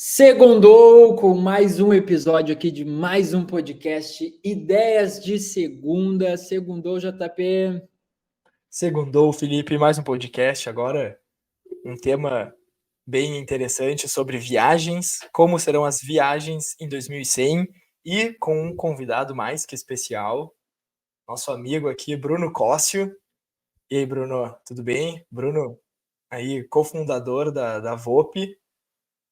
Segundou com mais um episódio aqui de mais um podcast Ideias de Segunda. Segundou, JP. Segundou, Felipe, mais um podcast. Agora um tema bem interessante sobre viagens, como serão as viagens em 2100 e com um convidado mais que especial, nosso amigo aqui, Bruno Cóssio. E aí, Bruno, tudo bem? Bruno, aí, cofundador da VOP.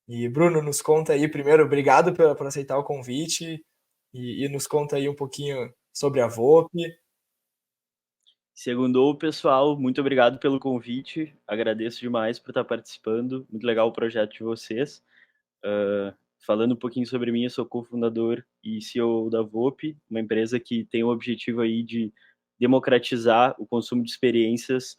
E, Bruno, nos conta aí, primeiro, obrigado por aceitar o convite e nos conta aí um pouquinho sobre a VOP. Segundou, pessoal, muito obrigado pelo convite, agradeço demais por estar participando, muito legal o projeto de vocês. Falando um pouquinho sobre mim, eu sou cofundador e CEO da VOP, uma empresa que tem o objetivo aí de democratizar o consumo de experiências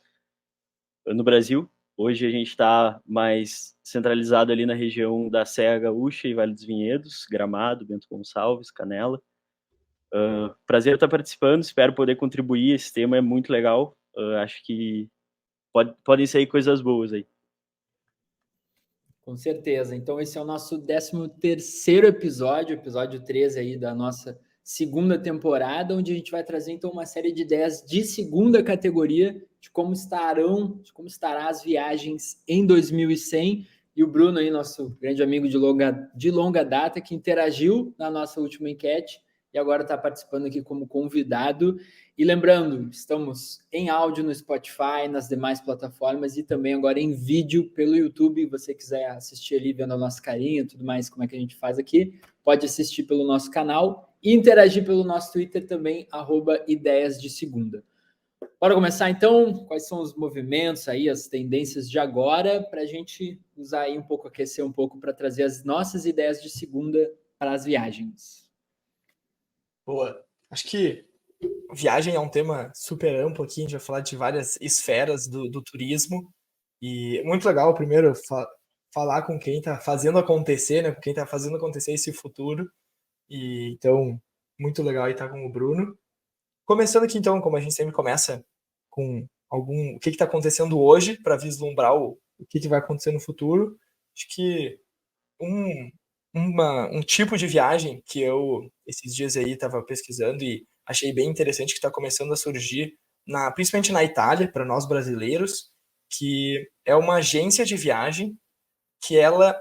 no Brasil. Hoje a gente está mais centralizado ali na região da Serra Gaúcha e Vale dos Vinhedos, Gramado, Bento Gonçalves, Canela. Prazer estar participando, espero poder contribuir, esse tema é muito legal, acho que podem sair coisas boas aí. Com certeza. Então esse é o nosso 13º episódio, episódio 13 aí da nossa segunda temporada, onde a gente vai trazer então uma série de ideias de segunda categoria, de como estará as viagens em 2100. E o Bruno aí, nosso grande amigo de longa data, que interagiu na nossa última enquete, e agora está participando aqui como convidado. E lembrando, estamos em áudio no Spotify, nas demais plataformas e também agora em vídeo pelo YouTube. Se você quiser assistir ali, vendo a nossa carinha e tudo mais, como é que a gente faz aqui, pode assistir pelo nosso canal e interagir pelo nosso Twitter também, @ideias de segunda. Bora começar então? Quais são os movimentos aí, as tendências de agora, para a gente usar aí um pouco, aquecer um pouco, para trazer as nossas ideias de segunda para as viagens. Boa. Acho que viagem é um tema super amplo aqui, a gente vai falar de várias esferas do turismo, e muito legal, primeiro, falar com quem está fazendo acontecer, né, com quem está fazendo acontecer esse futuro, e então, muito legal estar com o Bruno. Começando aqui, então, como a gente sempre começa com o que está acontecendo hoje, para vislumbrar o que vai acontecer no futuro. Acho que um tipo de viagem que eu, esses dias aí, estava pesquisando e achei bem interessante, que está começando a surgir, principalmente na Itália, para nós brasileiros, que é uma agência de viagem que ela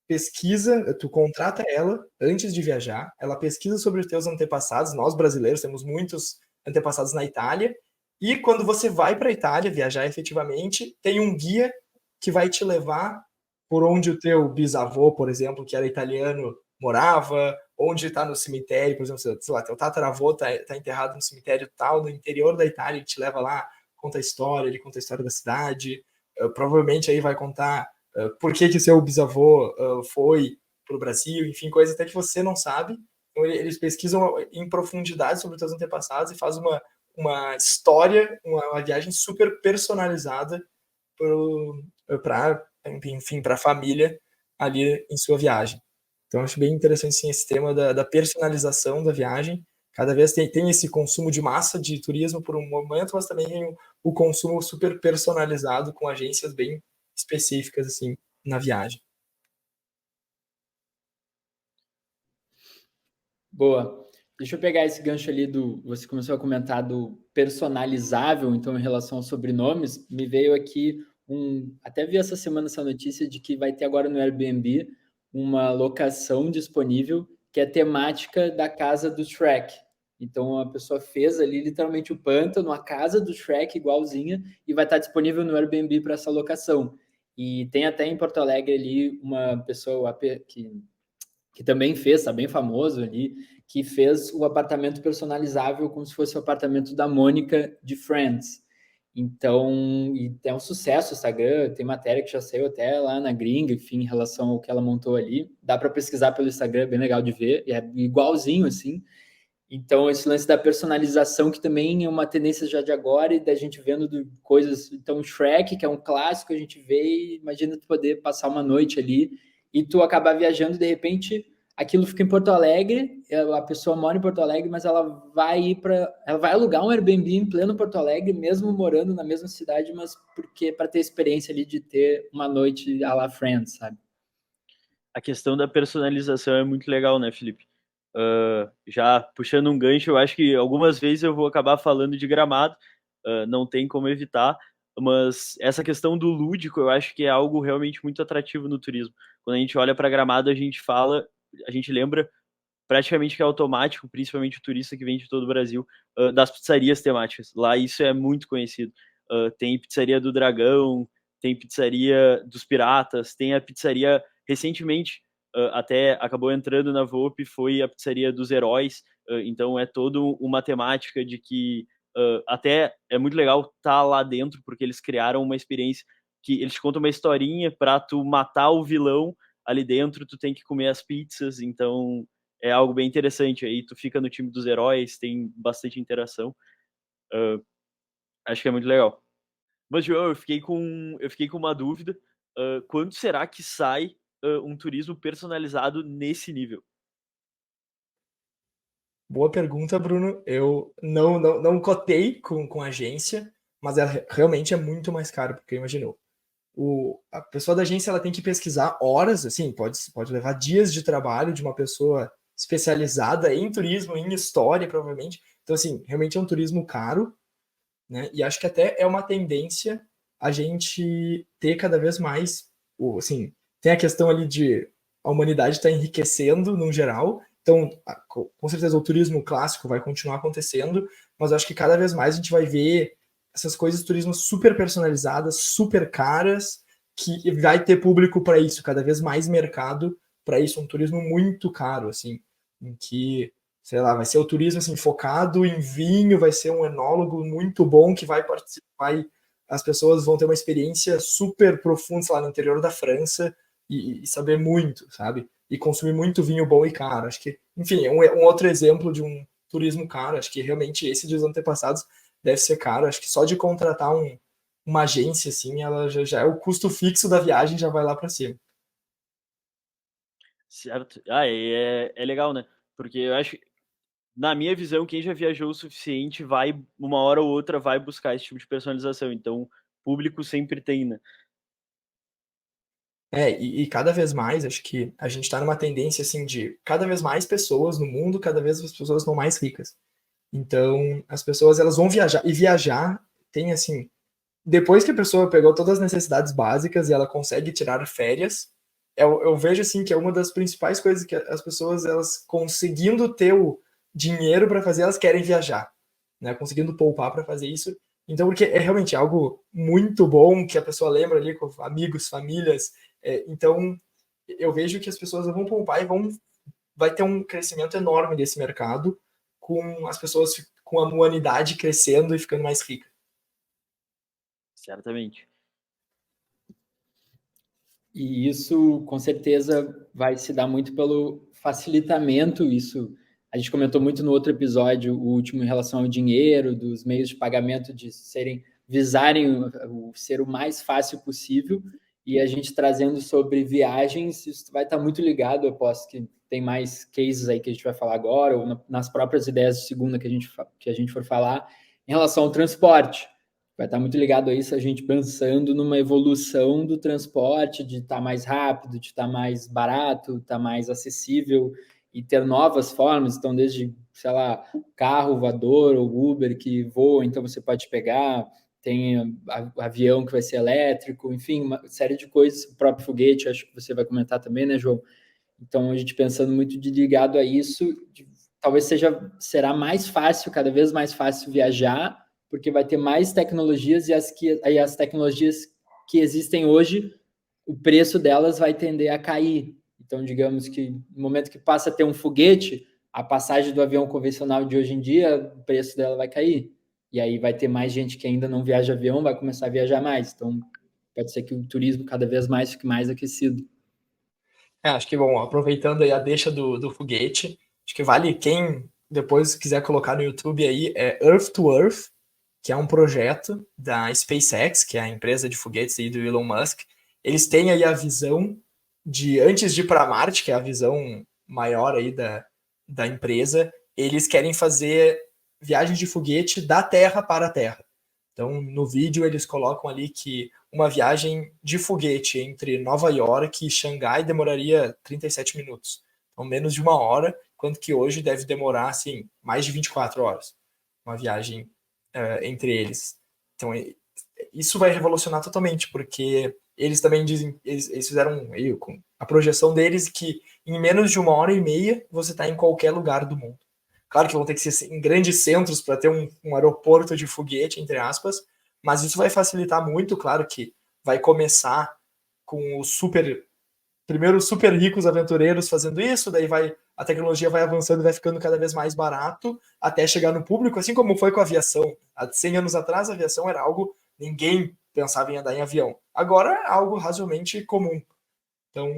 pesquisa, tu contrata ela antes de viajar, ela pesquisa sobre os teus antepassados, nós brasileiros temos muitos antepassados na Itália, e quando você vai para a Itália viajar efetivamente, tem um guia que vai te levar por onde o teu bisavô, por exemplo, que era italiano, morava, onde está no cemitério, por exemplo, sei lá, teu tataravô tá enterrado no cemitério tal, no interior da Itália, ele te leva lá, conta a história, ele conta a história da cidade, provavelmente aí vai contar por que seu bisavô foi para o Brasil, enfim, coisas até que você não sabe. Então, eles pesquisam em profundidade sobre os seus antepassados e fazem uma história, uma viagem super personalizada para a família ali em sua viagem. Então, acho bem interessante sim, esse tema da personalização da viagem. Cada vez tem esse consumo de massa de turismo por um momento, mas também tem o consumo super personalizado com agências bem específicas assim na viagem. Boa. Deixa eu pegar esse gancho ali você começou a comentar do personalizável, então em relação aos sobrenomes, me veio aqui até vi essa semana essa notícia de que vai ter agora no Airbnb uma locação disponível que é temática da casa do Shrek. Então a pessoa fez ali literalmente o pântano, a casa do Shrek igualzinha, e vai estar disponível no Airbnb para essa locação. E tem até em Porto Alegre ali uma pessoa que também fez, está bem famoso ali, que fez o apartamento personalizável como se fosse o apartamento da Mônica de Friends. Então, e é um sucesso o Instagram, tem matéria que já saiu até lá na gringa, enfim, em relação ao que ela montou ali. Dá para pesquisar pelo Instagram, bem legal de ver, e é igualzinho, assim. Então, esse lance da personalização, que também é uma tendência já de agora, e da gente vendo coisas. Então, Shrek, que é um clássico, a gente vê, e imagina tu poder passar uma noite ali e tu acabar viajando, de repente, aquilo fica em Porto Alegre, a pessoa mora em Porto Alegre, mas ela vai alugar um Airbnb em pleno Porto Alegre, mesmo morando na mesma cidade, mas porque para ter experiência ali de ter uma noite à la Friends, sabe? a questão da personalização é muito legal, né, Felipe? Já puxando um gancho, eu acho que algumas vezes eu vou acabar falando de Gramado, não tem como evitar, mas essa questão do lúdico eu acho que é algo realmente muito atrativo no turismo. Quando a gente olha para Gramado, a gente lembra praticamente que é automático, principalmente o turista que vem de todo o Brasil, das pizzarias temáticas. Lá isso é muito conhecido. Tem pizzaria do Dragão, tem pizzaria dos Piratas, tem a pizzaria recentemente, até acabou entrando na Volpe, foi a pizzaria dos Heróis. Então é toda uma temática de que até é muito legal estar lá dentro, porque eles criaram uma experiência que eles te contam uma historinha para tu matar o vilão ali dentro, tu tem que comer as pizzas, então é algo bem interessante. Aí tu fica no time dos heróis, tem bastante interação. Acho que é muito legal. Mas, João, eu fiquei com uma dúvida. Quando será que sai um turismo personalizado nesse nível? Boa pergunta, Bruno. Eu não cotei com agência, mas realmente é muito mais caro, porque imaginou. A pessoa da agência ela tem que pesquisar horas, assim, pode levar dias de trabalho de uma pessoa especializada em turismo, em história, provavelmente. Então, assim, realmente é um turismo caro, né? E acho que até é uma tendência a gente ter cada vez mais, assim, tem a questão ali de a humanidade está enriquecendo no geral, então com certeza o turismo clássico vai continuar acontecendo, mas acho que cada vez mais a gente vai ver essas coisas de turismo super personalizadas, super caras, que vai ter público para isso, cada vez mais mercado para isso, um turismo muito caro, assim, em que sei lá, vai ser o turismo assim, focado em vinho, vai ser um enólogo muito bom que vai participar, as pessoas vão ter uma experiência super profunda, sei lá, no interior da França e saber muito, sabe? E consumir muito vinho bom e caro. Acho que, enfim, é um outro exemplo de um turismo caro. Acho que realmente esse dos antepassados deve ser caro. Acho que só de contratar uma agência, assim, ela já é o custo fixo da viagem, já vai lá para cima. Certo. É legal, né? Porque eu acho, na minha visão, quem já viajou o suficiente vai, uma hora ou outra, vai buscar esse tipo de personalização. Então, público sempre tem, né? E cada vez mais, acho que a gente está numa tendência assim de cada vez mais pessoas no mundo, cada vez as pessoas estão mais ricas. Então, as pessoas elas vão viajar e viajar tem assim, depois que a pessoa pegou todas as necessidades básicas e ela consegue tirar férias, eu vejo assim que é uma das principais coisas que as pessoas elas conseguindo ter o dinheiro para fazer, elas querem viajar, né? Conseguindo poupar para fazer isso. Então, porque é realmente algo muito bom que a pessoa lembra ali com amigos, famílias. Então, eu vejo que as pessoas vão poupar e vai ter um crescimento enorme desse mercado com as pessoas com a humanidade crescendo e ficando mais rica. Certamente. E isso, com certeza, vai se dar muito pelo facilitamento. Isso a gente comentou muito no outro episódio, o último, em relação ao dinheiro, dos meios de pagamento de visarem o ser o mais fácil possível. E a gente trazendo sobre viagens, isso vai estar muito ligado. Eu posso que tem mais cases aí que a gente vai falar agora, ou nas próprias ideias de segunda que a gente for falar, em relação ao transporte. Vai estar muito ligado a isso, a gente pensando numa evolução do transporte, de estar mais rápido, de estar mais barato, estar mais acessível e ter novas formas. Então, desde, sei lá, carro voador ou Uber que voa, então você pode pegar, tem avião que vai ser elétrico, enfim, uma série de coisas. O próprio foguete, acho que você vai comentar também, né, João? Então, a gente pensando muito ligado a isso, talvez será mais fácil, cada vez mais fácil viajar, porque vai ter mais tecnologias e as tecnologias que existem hoje, o preço delas vai tender a cair. Então, digamos que no momento que passa a ter um foguete, a passagem do avião convencional de hoje em dia, o preço dela vai cair. E aí vai ter mais gente que ainda não viaja avião, vai começar a viajar mais. Então, pode ser que o turismo cada vez mais fique mais aquecido. Acho que, bom, aproveitando aí a deixa do foguete, acho que vale quem depois quiser colocar no YouTube aí, é Earth to Earth, que é um projeto da SpaceX, que é a empresa de foguetes aí do Elon Musk. Eles têm aí a visão de, antes de ir para Marte, que é a visão maior aí da empresa, eles querem fazer viagens de foguete da Terra para a Terra. Então, no vídeo, eles colocam ali que uma viagem de foguete entre Nova York e Xangai demoraria 37 minutos. Então, menos de 1 hora, enquanto que hoje deve demorar, assim, mais de 24 horas. Uma viagem entre eles. Então, isso vai revolucionar totalmente, porque eles também dizem, eles fizeram a projeção deles que em menos de 1 hora e meia você está em qualquer lugar do mundo. Claro que vão ter que ser em grandes centros para ter um aeroporto de foguete, entre aspas, mas isso vai facilitar muito. Claro que vai começar com os primeiro super ricos aventureiros fazendo isso, daí a tecnologia vai avançando e vai ficando cada vez mais barato até chegar no público, assim como foi com a aviação. Há 100 anos atrás, a aviação era algo, ninguém pensava em andar em avião. Agora é algo razoavelmente comum. Então,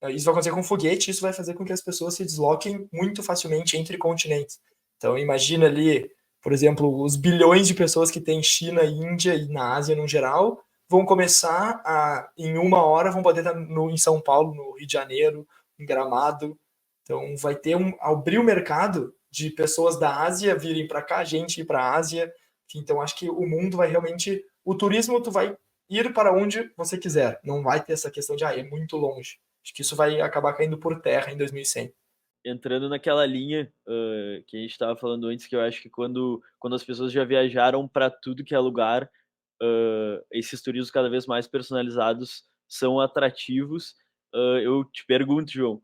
isso vai acontecer com foguete, isso vai fazer com que as pessoas se desloquem muito facilmente entre continentes. Então, imagina ali, por exemplo, os bilhões de pessoas que tem China, Índia e na Ásia no geral, vão começar em 1 hora, vão poder estar em São Paulo, no Rio de Janeiro, em Gramado. Então, vai ter abrir o mercado de pessoas da Ásia virem para cá, gente ir para a Ásia. Então, acho que o mundo vai realmente... O turismo, tu vai ir para onde você quiser. Não vai ter essa questão de, é muito longe. Acho que isso vai acabar caindo por terra em 2100. Entrando naquela linha que a gente estava falando antes, que eu acho que quando as pessoas já viajaram para tudo que é lugar, esses turismos cada vez mais personalizados são atrativos. Eu te pergunto, João,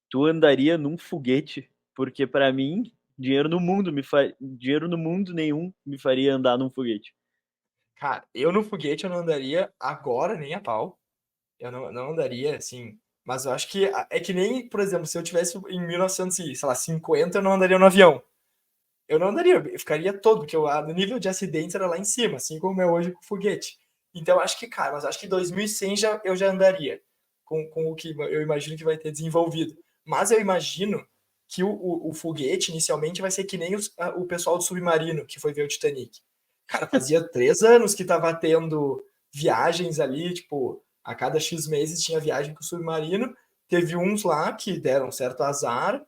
tu andaria num foguete? Porque para mim, dinheiro no mundo nenhum me faria andar num foguete. Cara, eu no foguete eu não andaria agora nem a pau. Eu não andaria, assim. Mas eu acho que é que nem, por exemplo, se eu tivesse em 1950, eu não andaria no avião. Eu não andaria, eu ficaria todo, porque o nível de acidentes era lá em cima, assim como é hoje com o foguete. Então, eu acho que, cara, mas acho que 2100 eu já andaria com o que eu imagino que vai ter desenvolvido. Mas eu imagino que o foguete, inicialmente, vai ser que nem o pessoal do submarino que foi ver o Titanic. Cara, fazia 3 anos que tava tendo viagens ali, tipo, a cada X meses tinha viagem com o submarino. Teve uns lá que deram certo azar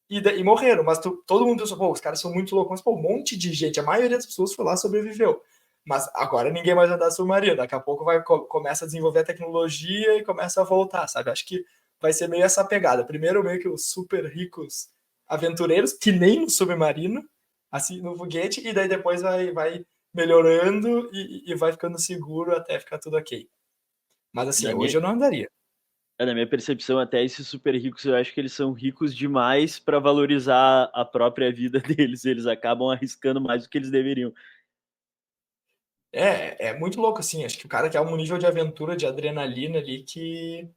e morreram. Mas todo mundo pensou, pô, os caras são muito loucos. Mas, pô, um monte de gente, a maioria das pessoas foi lá e sobreviveu. Mas agora ninguém mais vai andar submarino. Daqui a pouco começa a desenvolver a tecnologia e começa a voltar, sabe? Acho que vai ser meio essa pegada. Primeiro, meio que os super ricos aventureiros, que nem no submarino, assim, no foguete, e daí depois vai melhorando e vai ficando seguro até ficar tudo ok. Mas assim, hoje eu não andaria. Na minha percepção, até esses super ricos, eu acho que eles são ricos demais para valorizar a própria vida deles. Eles acabam arriscando mais do que eles deveriam. É muito louco, assim. Acho que o cara quer um nível de aventura, de adrenalina ali que,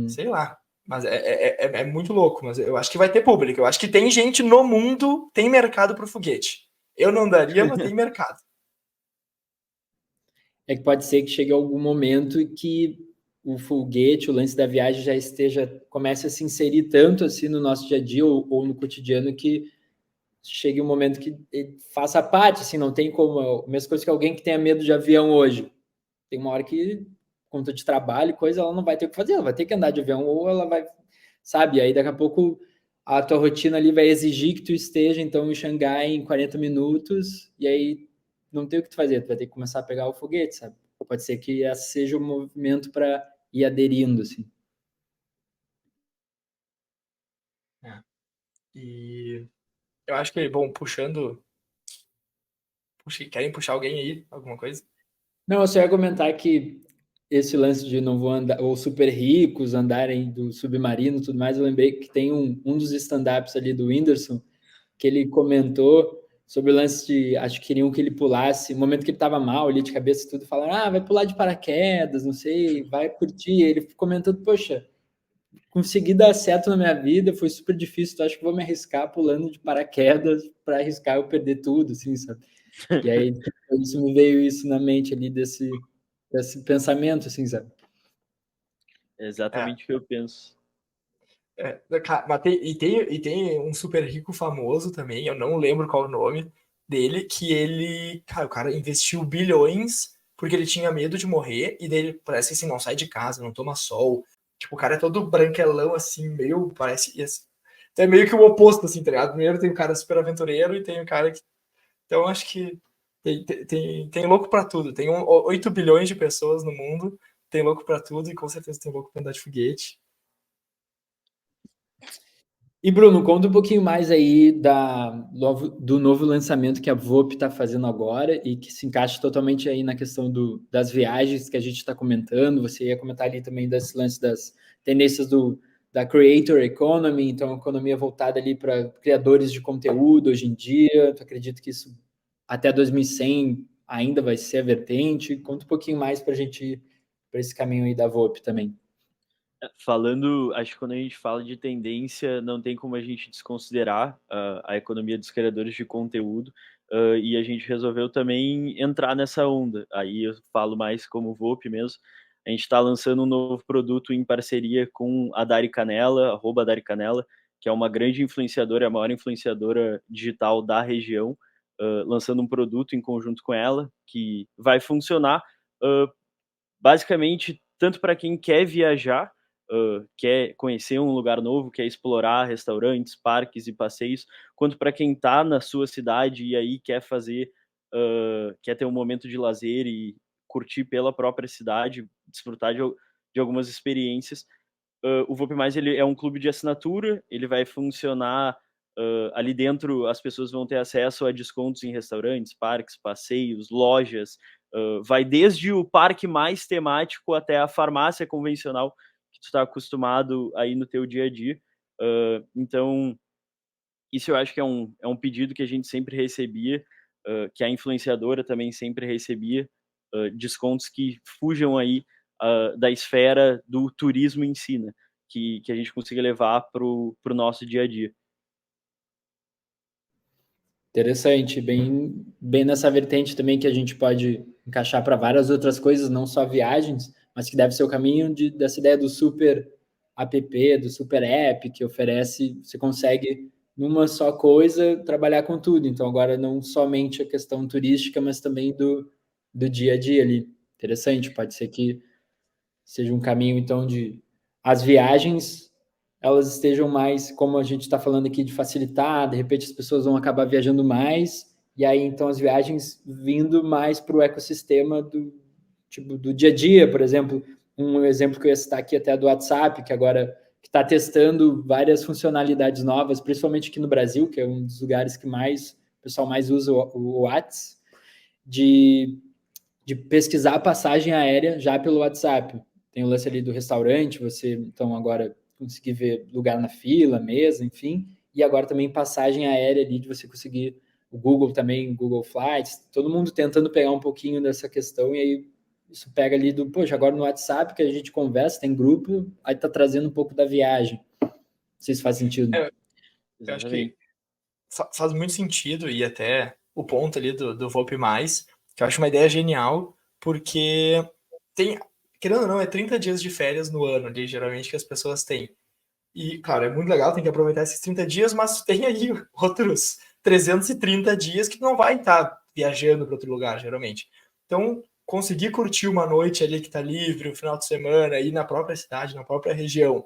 sei lá. Mas é muito louco. Mas eu acho que vai ter público. Eu acho que tem gente no mundo, tem mercado pro foguete. Eu não daria, mas tem mercado. É que pode ser que chegue algum momento e que o foguete, o lance da viagem já comece a se inserir tanto assim no nosso dia a dia ou no cotidiano que chegue um momento que ele faça parte, assim, não tem como, a mesma coisa que alguém que tenha medo de avião hoje. Tem uma hora que, conta de trabalho, coisa, ela não vai ter o que fazer, ela vai ter que andar de avião ou ela vai, sabe, aí daqui a pouco a tua rotina ali vai exigir que tu esteja, então, em Xangai em 40 minutos, e aí não tem o que tu fazer, tu vai ter que começar a pegar o foguete, sabe? Pode ser que esse seja o movimento para ir aderindo, assim. E eu acho que, bom, querem puxar alguém aí? Alguma coisa? Não, eu só ia comentar que esse lance de não vou andar, ou super ricos andarem do submarino e tudo mais, eu lembrei que tem um dos stand-ups ali do Whindersson, que ele comentou sobre o lance de, acho que queriam que ele pulasse, no momento que ele estava mal ali de cabeça e tudo, falaram, vai pular de paraquedas, não sei, vai curtir. Ele comentando, poxa, consegui dar certo na minha vida, foi super difícil, então acho que vou me arriscar pulando de paraquedas para arriscar eu perder tudo, assim, sabe? E aí, isso me veio isso na mente ali desse pensamento, assim, sabe? É exatamente o que eu penso. Mas tem um super rico famoso também, eu não lembro qual o nome dele, que o cara investiu bilhões porque ele tinha medo de morrer, e daí ele parece que assim, não sai de casa, não toma sol. Tipo, o cara é todo branquelão, assim, meio, parece. Então é meio que o oposto, assim, tá ligado? Primeiro tem o cara super aventureiro e tem o cara que. Então acho que Tem louco para tudo. Tem 8 bilhões de pessoas no mundo, tem louco para tudo e com certeza tem louco para andar de foguete. E Bruno, conta um pouquinho mais aí do novo lançamento que a VOP está fazendo agora e que se encaixa totalmente aí na questão das viagens que a gente está comentando. Você ia comentar ali também desse lance das tendências da Creator Economy, então a economia voltada ali para criadores de conteúdo hoje em dia. Eu acredito que isso até 2100 ainda vai ser a vertente. Conta um pouquinho mais para a gente ir para esse caminho aí da VOP também. Falando, acho que quando a gente fala de tendência, não tem como a gente desconsiderar a economia dos criadores de conteúdo, e a gente resolveu também entrar nessa onda. Aí eu falo mais como VOP mesmo. A gente está lançando um novo produto em parceria com a Dari Canela, @DariCanela, que é uma grande influenciadora, a maior influenciadora digital da região, lançando um produto em conjunto com ela, que vai funcionar basicamente tanto para quem quer viajar, quer conhecer um lugar novo, quer explorar restaurantes, parques e passeios, quanto para quem está na sua cidade e aí quer fazer, quer ter um momento de lazer e curtir pela própria cidade, desfrutar de algumas experiências. O VOP Mais ele é um clube de assinatura, ele vai funcionar ali dentro, as pessoas vão ter acesso a descontos em restaurantes, parques, passeios, lojas, vai desde o parque mais temático até a farmácia convencional que tu está acostumado aí no teu dia a dia. Então, isso eu acho que é um pedido que a gente sempre recebia, que a influenciadora também sempre recebia, descontos que fujam aí da esfera do turismo em si, né? Que a gente consiga levar para o nosso dia a dia. Interessante, bem nessa vertente também que a gente pode encaixar para várias outras coisas, não só viagens, mas que deve ser o caminho dessa ideia do super app, do super app, que oferece, você consegue numa só coisa trabalhar com tudo. Então, agora não somente a questão turística, mas também do dia a dia ali. Interessante, pode ser que seja um caminho, então, de as viagens elas estejam mais, como a gente está falando aqui, de facilitar, de repente as pessoas vão acabar viajando mais, e aí então as viagens vindo mais para o ecossistema do dia a dia, por exemplo, um exemplo que eu ia citar aqui até do WhatsApp, que agora está testando várias funcionalidades novas, principalmente aqui no Brasil, que é um dos lugares que mais o pessoal mais usa o WhatsApp, de pesquisar a passagem aérea já pelo WhatsApp. Tem o lance ali do restaurante, você então agora conseguir ver lugar na fila, mesa, enfim, e agora também passagem aérea ali de você conseguir o Google também, Google Flights, todo mundo tentando pegar um pouquinho dessa questão e aí isso pega ali poxa, agora no WhatsApp que a gente conversa, tem grupo, aí tá trazendo um pouco da viagem. Não sei se faz sentido. Eu acho que faz muito sentido e até o ponto ali do VoP+, que eu acho uma ideia genial, porque tem, querendo ou não, é 30 dias de férias no ano ali, geralmente, que as pessoas têm. E, claro, é muito legal, tem que aproveitar esses 30 dias, mas tem aí outros 330 dias que não vai estar viajando para outro lugar, geralmente. Então, conseguir curtir uma noite ali que está livre, um final de semana, ir na própria cidade, na própria região,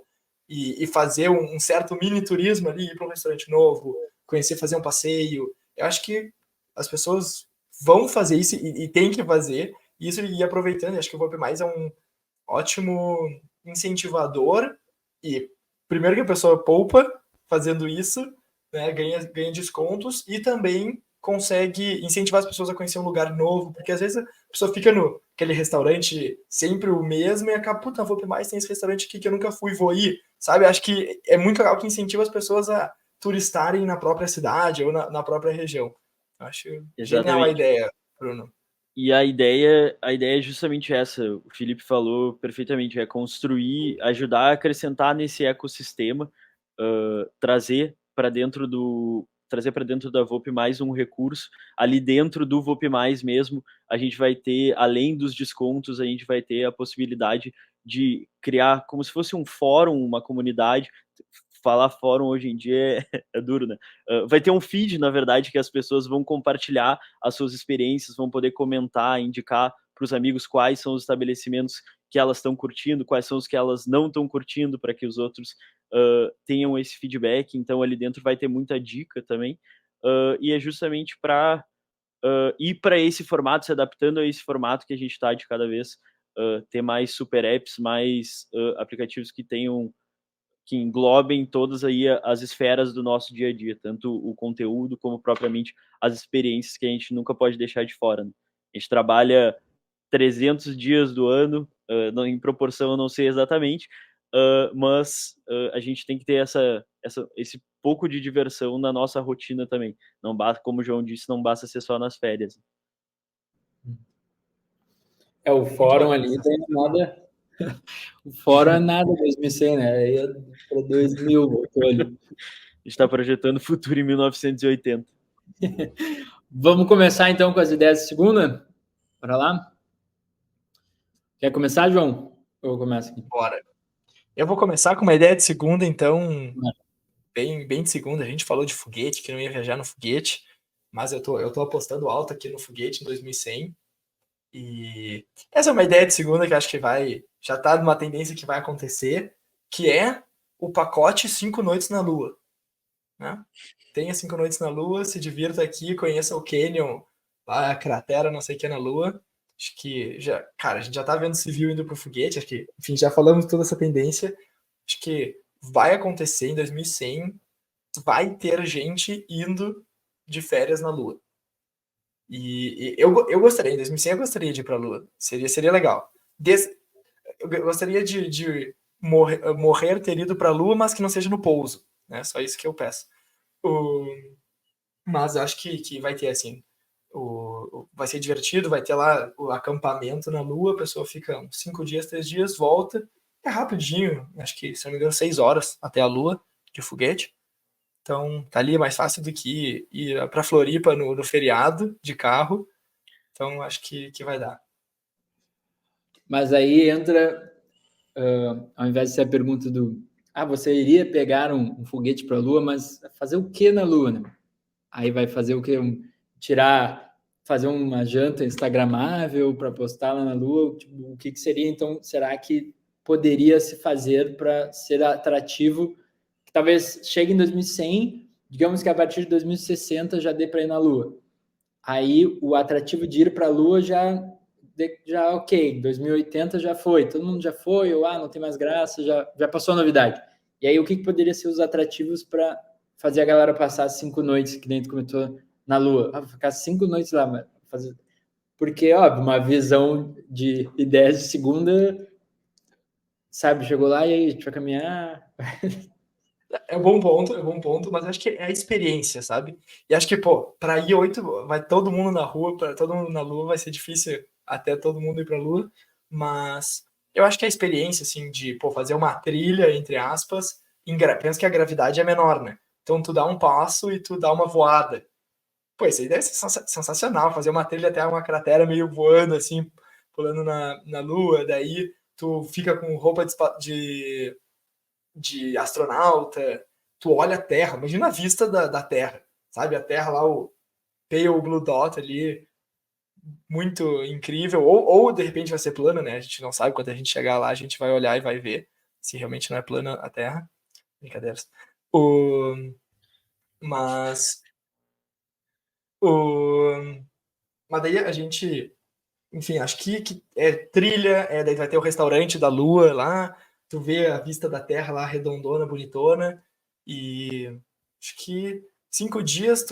e fazer um certo mini turismo ali, ir para um restaurante novo, conhecer, fazer um passeio. Eu acho que as pessoas vão fazer isso e tem que fazer isso e ir aproveitando. Eu acho que o VoP Mais é um ótimo incentivador e primeiro que a pessoa poupa fazendo isso, né, ganha descontos e também consegue incentivar as pessoas a conhecer um lugar novo, porque às vezes a pessoa fica no aquele restaurante sempre o mesmo e acaba, puta, vou mais, tem esse restaurante aqui que eu nunca fui, vou ir, sabe? Acho que é muito legal que incentiva as pessoas a turistarem na própria cidade ou na própria região. Acho genial a ideia, Bruno. E a ideia é justamente essa, o Felipe falou perfeitamente, é construir, ajudar a acrescentar nesse ecossistema, trazer para dentro da VoP mais um recurso, ali dentro do VoP mais mesmo, a gente vai ter, além dos descontos, a gente vai ter a possibilidade de criar como se fosse um fórum, uma comunidade. Falar fórum hoje em dia é duro, né? Vai ter um feed, na verdade, que as pessoas vão compartilhar as suas experiências, vão poder comentar, indicar para os amigos quais são os estabelecimentos que elas estão curtindo, quais são os que elas não estão curtindo, para que os outros tenham esse feedback. Então, ali dentro vai ter muita dica também. E é justamente para ir para esse formato, se adaptando a esse formato que a gente está de cada vez ter mais super apps, mais aplicativos que englobem todas aí as esferas do nosso dia a dia, tanto o conteúdo como propriamente as experiências que a gente nunca pode deixar de fora. Né? A gente trabalha 300 dias do ano, em proporção eu não sei exatamente, mas a gente tem que ter esse pouco de diversão na nossa rotina também. Não basta, como o João disse, não basta ser só nas férias. O fórum ali não é nada. O fórum é nada 2100, né? Aí é para 2000, voltou ali. A gente está projetando o futuro em 1980. Vamos começar então com as ideias de segunda? Bora lá? Quer começar, João? Eu começo aqui. Bora. Eu vou começar com uma ideia de segunda, então, bem de segunda. A gente falou de foguete, que não ia viajar no foguete, mas eu tô apostando alto aqui no foguete em 2100. E essa é uma ideia de segunda que acho que já tá numa tendência que vai acontecer, que é o pacote 5 noites na Lua. Né? Tenha 5 noites na Lua, se divirta aqui, conheça o Canyon, a cratera, não sei o que na Lua. Acho que cara, a gente já tá vendo civil indo pro foguete, acho que, enfim, já falamos toda essa tendência. Acho que vai acontecer em 2100, vai ter gente indo de férias na Lua. E eu gostaria, em 2100 eu gostaria de ir pra Lua. Seria legal. Eu gostaria de morrer ter ido pra Lua, mas que não seja no pouso. Né? Só isso que eu peço. Mas acho que vai ter, assim, vai ser divertido, vai ter lá o acampamento na Lua, a pessoa fica uns 5 dias, 3 dias, volta, é rapidinho, acho que, se não me engano, 6 horas até a Lua, de foguete. Então, tá ali, é mais fácil do que ir pra Floripa no feriado, de carro. Então, acho que vai dar. Mas aí entra, ao invés de ser a pergunta você iria pegar um foguete para a Lua, mas fazer o que na Lua, né? Aí vai fazer o que? Fazer uma janta instagramável para postar lá na Lua? Tipo, o que seria, então, será que poderia se fazer para ser atrativo? Que talvez chegue em 2100, digamos que a partir de 2060 já dê para ir na Lua. Aí o atrativo de ir para a Lua já ok, 2080 já foi, todo mundo já foi, ou não tem mais graça, já passou a novidade. E aí o que poderia ser os atrativos para fazer a galera passar 5 noites, que nem tu comentou, na Lua? Ficar 5 noites lá, porque, óbvio, uma visão de ideias de segunda, sabe, chegou lá e aí a gente vai caminhar. É um bom ponto, mas acho que é a experiência, sabe? E acho que, pra ir 8, vai todo mundo na rua, para todo mundo na Lua, vai ser difícil até todo mundo ir pra Lua, mas eu acho que a experiência, assim, de, fazer uma trilha, entre aspas, penso que a gravidade é menor, né? Então tu dá um passo e tu dá uma voada. Isso aí deve ser sensacional, fazer uma trilha até uma cratera meio voando, assim, pulando na Lua, daí tu fica com roupa de astronauta, tu olha a Terra, imagina a vista da Terra, sabe? A Terra lá, o Pale Blue Dot ali, muito incrível, ou de repente vai ser plana, né? A gente não sabe, quando a gente chegar lá, a gente vai olhar e vai ver se realmente não é plana a Terra. Brincadeiras. Mas daí a gente, enfim, acho que é trilha, daí vai ter o restaurante da Lua lá, tu vê a vista da Terra lá, redondona, bonitona, e acho que 5 dias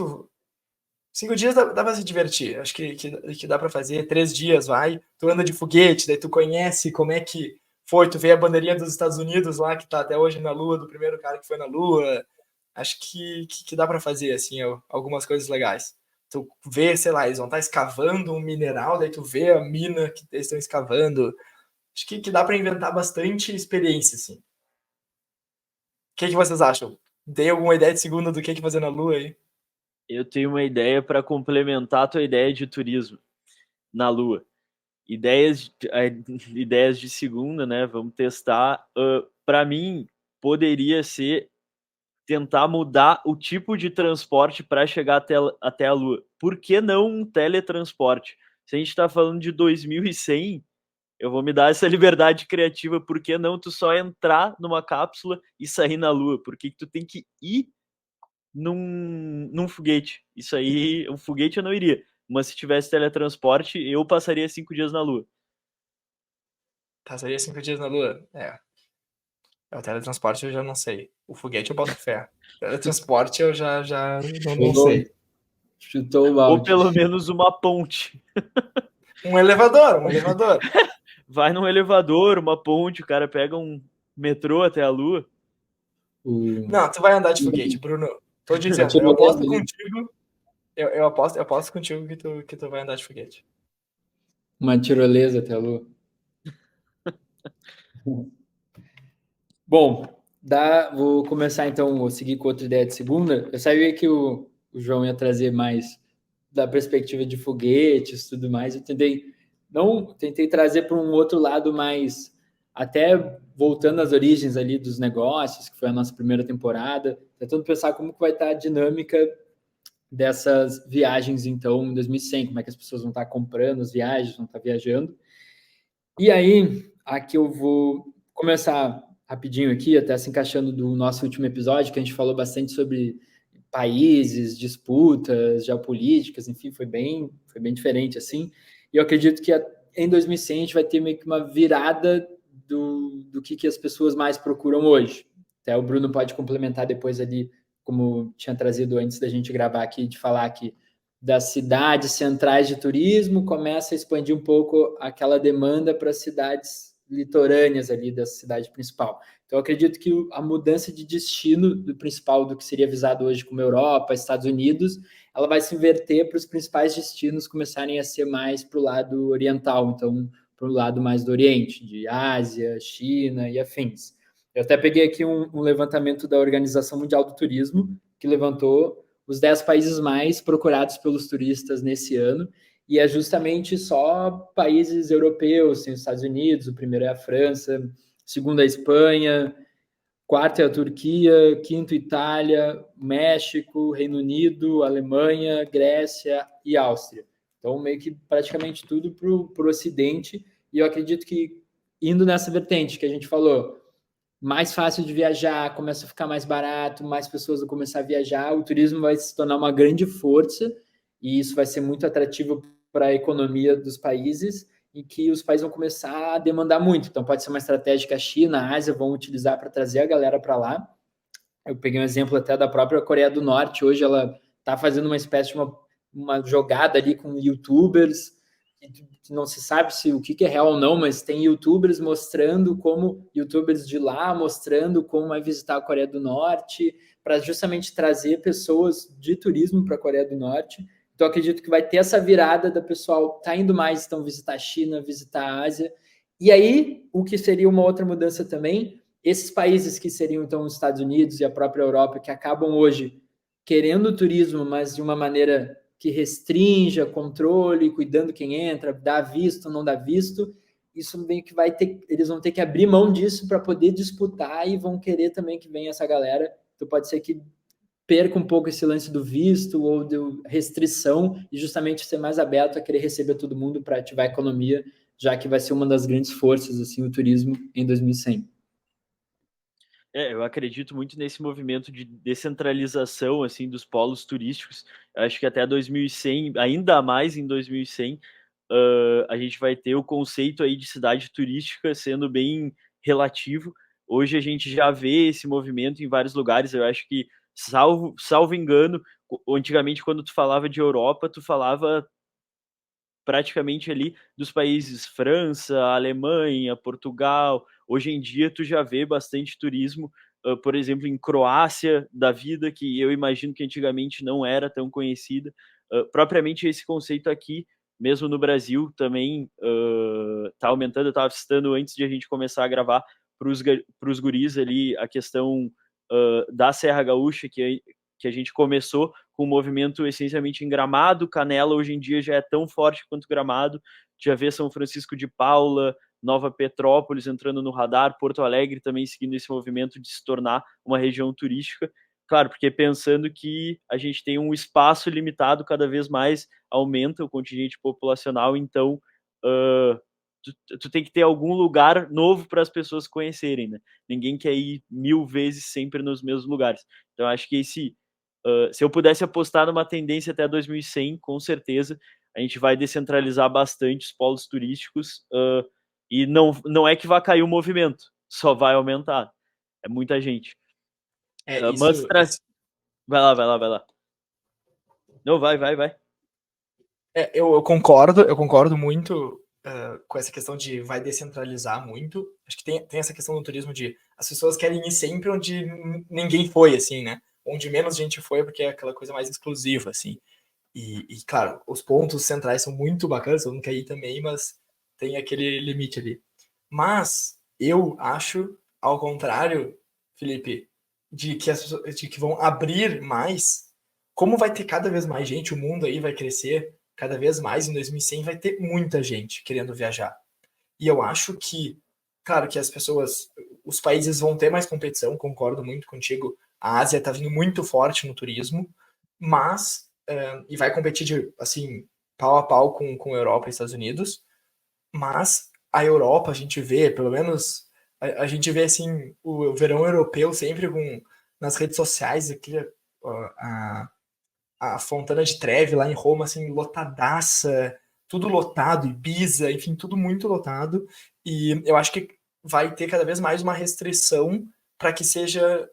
5 dias dá pra se divertir, acho que dá pra fazer, 3 dias vai, tu anda de foguete, daí tu conhece como é que foi, tu vê a bandeirinha dos Estados Unidos lá, que tá até hoje na Lua, do primeiro cara que foi na Lua, acho que dá pra fazer, assim, algumas coisas legais. Tu vê, sei lá, eles vão estar escavando um mineral, daí tu vê a mina que eles estão escavando. Acho que dá para inventar bastante experiência, assim. O que vocês acham? Tem alguma ideia de segunda do que fazer na Lua aí? Eu tenho uma ideia para complementar a tua ideia de turismo na Lua. Ideias de segunda, né? Vamos testar. Para mim, poderia ser tentar mudar o tipo de transporte para chegar até a Lua. Por que não um teletransporte? Se a gente está falando de 2100, eu vou me dar essa liberdade criativa. Por que não tu só entrar numa cápsula e sair na Lua? Por que tu tem que ir num foguete? Isso aí, um foguete eu não iria. mas se tivesse teletransporte, eu passaria 5 dias na Lua. Passaria 5 dias na Lua? O teletransporte eu já não sei. O foguete eu boto fé. O teletransporte eu já não sei. Chutou o Ou balde. pelo menos uma ponte. Um elevador. Vai num elevador, uma ponte, o cara pega um metrô até a Lua. Não, tu vai andar de foguete, Bruno. Tô dizendo, eu aposto contigo. Eu aposto contigo que tu vai andar de foguete. Uma tirolesa até a Lua. Bom, vou começar então, vou seguir com outra ideia de segunda. Eu sabia que o João ia trazer mais da perspectiva de foguetes e tudo mais. Eu tentei trazer para um outro lado mais, até voltando às origens ali dos negócios, que foi a nossa primeira temporada, tentando pensar como que vai estar a dinâmica dessas viagens, então, em 2100, como é que as pessoas vão estar comprando as viagens, vão estar viajando. E aí, aqui eu vou começar rapidinho aqui, até se encaixando do nosso último episódio, que a gente falou bastante sobre países, disputas, geopolíticas, enfim, foi bem diferente assim. E eu acredito que em 2100 a gente vai ter meio que uma virada do que as pessoas mais procuram hoje. Até o Bruno pode complementar depois ali, como tinha trazido antes da gente gravar aqui, de falar que das cidades centrais de turismo começa a expandir um pouco aquela demanda para cidades litorâneas ali da cidade principal. Então, eu acredito que a mudança de destino do principal, do que seria visado hoje como Europa, Estados Unidos, ela vai se inverter para os principais destinos começarem a ser mais para o lado oriental, então, para o lado mais do Oriente, de Ásia, China e afins. Eu até peguei aqui um levantamento da Organização Mundial do Turismo, que levantou os 10 países mais procurados pelos turistas nesse ano, e é justamente só países europeus, assim, os Estados Unidos, o primeiro é a França, o segundo é a Espanha, quarto é a Turquia, quinto Itália, México, Reino Unido, Alemanha, Grécia e Áustria. Então, meio que praticamente tudo para o Ocidente, e eu acredito que indo nessa vertente que a gente falou, mais fácil de viajar, começa a ficar mais barato, mais pessoas vão começar a viajar, o turismo vai se tornar uma grande força e isso vai ser muito atrativo para a economia dos países e que os países vão começar a demandar muito. Então, pode ser uma estratégia que a China, a Ásia vão utilizar para trazer a galera para lá. Eu peguei um exemplo até da própria Coreia do Norte, hoje ela está fazendo uma espécie de uma jogada ali com youtubers, que não se sabe se o que é real ou não, mas tem youtubers mostrando como, youtubers de lá mostrando como vai visitar a Coreia do Norte, para justamente trazer pessoas de turismo para a Coreia do Norte. Então, acredito que vai ter essa virada da pessoal tá indo mais, então, visitar a China, visitar a Ásia. E aí, o que seria uma outra mudança também, esses países que seriam, então, os Estados Unidos e a própria Europa, que acabam hoje querendo o turismo, mas de uma maneira que restrinja, controle, cuidando quem entra, dá visto, não dá visto, isso meio que eles vão ter que abrir mão disso para poder disputar e vão querer também que venha essa galera. Então pode ser que perca um pouco esse lance do visto ou de restrição e justamente ser mais aberto a querer receber todo mundo para ativar a economia, já que vai ser uma das grandes forças assim o turismo em 2100. Eu acredito muito nesse movimento de descentralização assim dos polos turísticos. Eu acho que até 2100, ainda mais em 2100, a gente vai ter o conceito aí de cidade turística sendo bem relativo. Hoje a gente já vê esse movimento em vários lugares. Eu acho que, salvo engano, antigamente quando tu falava de Europa, tu falava praticamente ali dos países França, Alemanha, Portugal. Hoje em dia tu já vê bastante turismo, por exemplo, em Croácia da vida, que eu imagino que antigamente não era tão conhecida. Propriamente esse conceito aqui, mesmo no Brasil, também está aumentando. Eu estava citando antes de a gente começar a gravar para os guris ali a questão da Serra Gaúcha, que a gente começou com um movimento essencialmente em Gramado. Canela hoje em dia já é tão forte quanto Gramado. Já vê São Francisco de Paula, Nova Petrópolis entrando no radar, Porto Alegre também seguindo esse movimento de se tornar uma região turística. Claro, porque pensando que a gente tem um espaço limitado, cada vez mais aumenta o contingente populacional, então tu tem que ter algum lugar novo para as pessoas conhecerem, né? Ninguém quer ir 1000 vezes sempre nos mesmos lugares. Então acho que se eu pudesse apostar numa tendência até 2100, com certeza, a gente vai descentralizar bastante os polos turísticos, e não é que vai cair o movimento, só vai aumentar. É muita gente. Mas vai lá. Não, vai. Eu concordo muito com essa questão de vai descentralizar muito. Acho que tem essa questão do turismo de as pessoas querem ir sempre onde ninguém foi, assim, né? Onde menos gente foi, porque é aquela coisa mais exclusiva, assim. Claro, os pontos centrais são muito bacanas, eu não quero ir também, mas tem aquele limite ali. Mas eu acho, ao contrário, Felipe, de que vão abrir mais, como vai ter cada vez mais gente, o mundo aí vai crescer cada vez mais, em 2100 vai ter muita gente querendo viajar. E eu acho que, claro que as pessoas, os países vão ter mais competição, concordo muito contigo, a Ásia está vindo muito forte no turismo, mas, e vai competir, assim, pau a pau com a Europa e Estados Unidos, mas a Europa, a gente vê, pelo menos, a gente vê, assim, o verão europeu sempre nas redes sociais, aqui, a, a Fontana de Trevi lá em Roma, assim, lotadaça, tudo lotado, Ibiza, enfim, tudo muito lotado. E eu acho que vai ter cada vez mais uma restrição para que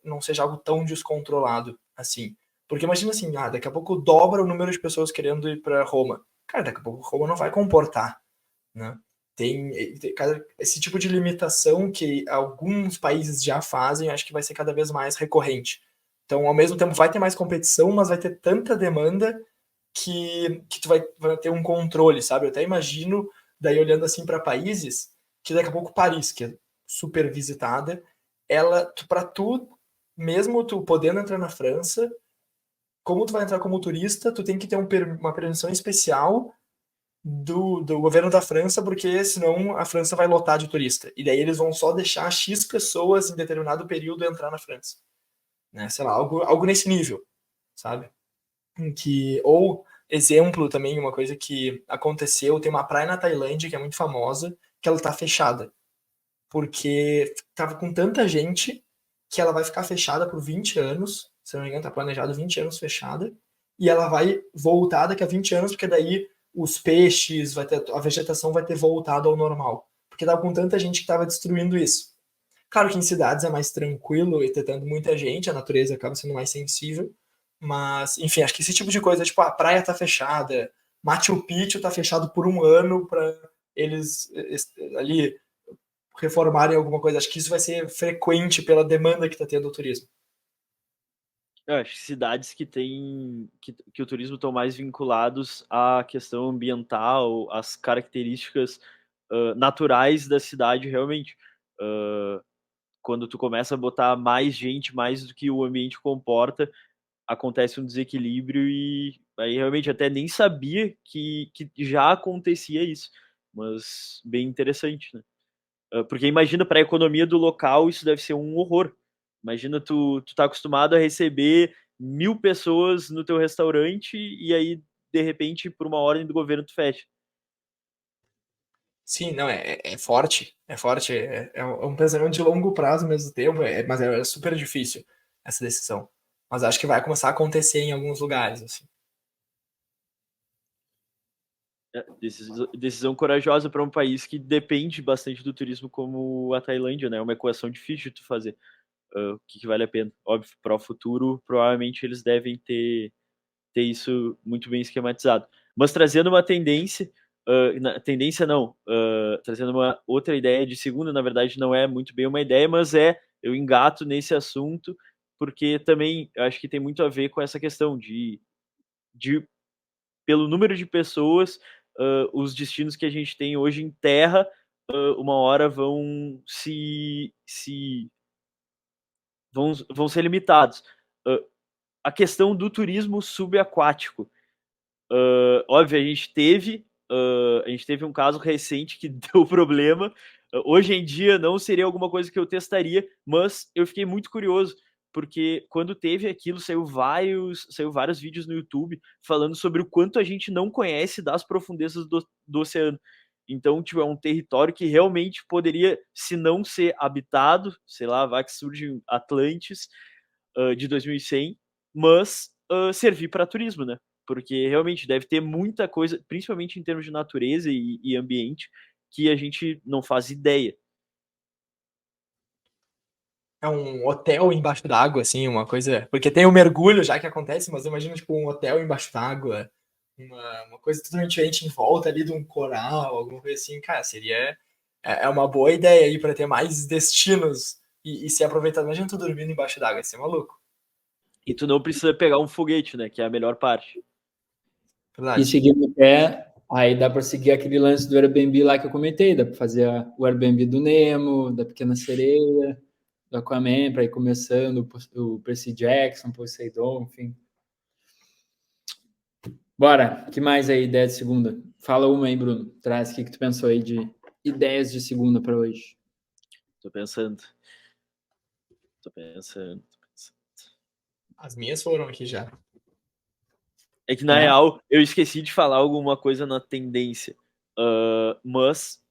não seja algo tão descontrolado assim. Porque imagina assim, daqui a pouco dobra o número de pessoas querendo ir para Roma. Cara, daqui a pouco Roma não vai comportar, né? Tem esse tipo de limitação que alguns países já fazem, acho que vai ser cada vez mais recorrente. Então, ao mesmo tempo, vai ter mais competição, mas vai ter tanta demanda que tu vai ter um controle, sabe? Eu até imagino, daí olhando assim para países, que daqui a pouco Paris, que é super visitada, para tu, mesmo tu podendo entrar na França, como tu vai entrar como turista, tu tem que ter uma permissão especial do governo da França, porque senão a França vai lotar de turista. E daí eles vão só deixar X pessoas em determinado período entrar na França. Né? Sei lá, algo nesse nível, sabe? Ou, exemplo também, uma coisa que aconteceu, tem uma praia na Tailândia que é muito famosa, que ela tá fechada. Porque tava com tanta gente que ela vai ficar fechada por 20 anos, se não me engano, tá planejado 20 anos fechada, e ela vai voltar daqui a 20 anos, porque daí os peixes, a vegetação vai ter voltado ao normal. Porque tava com tanta gente que tava destruindo isso. Claro que em cidades é mais tranquilo e tendo muita gente, a natureza acaba sendo mais sensível, mas, enfim, acho que esse tipo de coisa, tipo, a praia tá fechada, Machu Picchu tá fechado por um ano para eles ali reformarem alguma coisa. Acho que isso vai ser frequente pela demanda que tá tendo o turismo. Eu acho que cidades que que o turismo estão mais vinculados à questão ambiental, às características naturais da cidade, realmente. Quando tu começa a botar mais gente, mais do que o ambiente comporta, acontece um desequilíbrio e aí realmente até nem sabia que já acontecia isso, mas bem interessante, né? Porque imagina para a economia do local isso deve ser um horror. Imagina tu tá acostumado a receber 1.000 pessoas no teu restaurante e aí de repente por uma ordem do governo tu fecha. Sim, não, é forte, é um pensamento de longo prazo ao mesmo tempo, mas é super difícil essa decisão. Mas acho que vai começar a acontecer em alguns lugares, assim. Decisão corajosa para um país que depende bastante do turismo como a Tailândia, né? É uma equação difícil de tu fazer. O que vale a pena? Óbvio, para o futuro, provavelmente eles devem ter isso muito bem esquematizado. Mas trazendo uma tendência, tendência não, trazendo uma outra ideia de segunda, na verdade não é muito bem uma ideia, mas eu engato nesse assunto, porque também eu acho que tem muito a ver com essa questão de pelo número de pessoas, os destinos que a gente tem hoje em terra, uma hora vão ser limitados. A questão do turismo subaquático. Óbvio, a gente teve um caso recente que deu problema. Hoje em dia não seria alguma coisa que eu testaria, mas eu fiquei muito curioso, porque quando teve aquilo, saiu vários vídeos no YouTube falando sobre o quanto a gente não conhece das profundezas do oceano. Então, tipo, é um território que realmente poderia, se não ser habitado, sei lá, vai que surge Atlantis de 2100, mas servir para turismo, né? porque realmente deve ter muita coisa, principalmente em termos de natureza e ambiente, que a gente não faz ideia. É um hotel embaixo d'água, assim, uma coisa. Porque tem o mergulho já que acontece, mas eu imagino, tipo, um hotel embaixo d'água, uma coisa totalmente diferente em volta ali de um coral, alguma coisa assim. Cara, seria. É uma boa ideia aí para ter mais destinos e se aproveitar. Imagina tu dormindo embaixo d'água, ia ser maluco. E tu não precisa pegar um foguete, né? Que é a melhor parte. E Verdade. seguindo o pé, aí dá para seguir aquele lance do Airbnb lá que eu comentei, dá para fazer o Airbnb do Nemo, da Pequena Sereia, do Aquaman, para ir começando o Percy Jackson, Poseidon, enfim. Bora, que mais aí, ideia de segunda? Fala uma aí, Bruno. Traz o que tu pensou aí de ideias de segunda para hoje. Tô pensando. Tô pensando. As minhas foram aqui já. É que, na real, eu esqueci de falar alguma coisa na tendência. Mas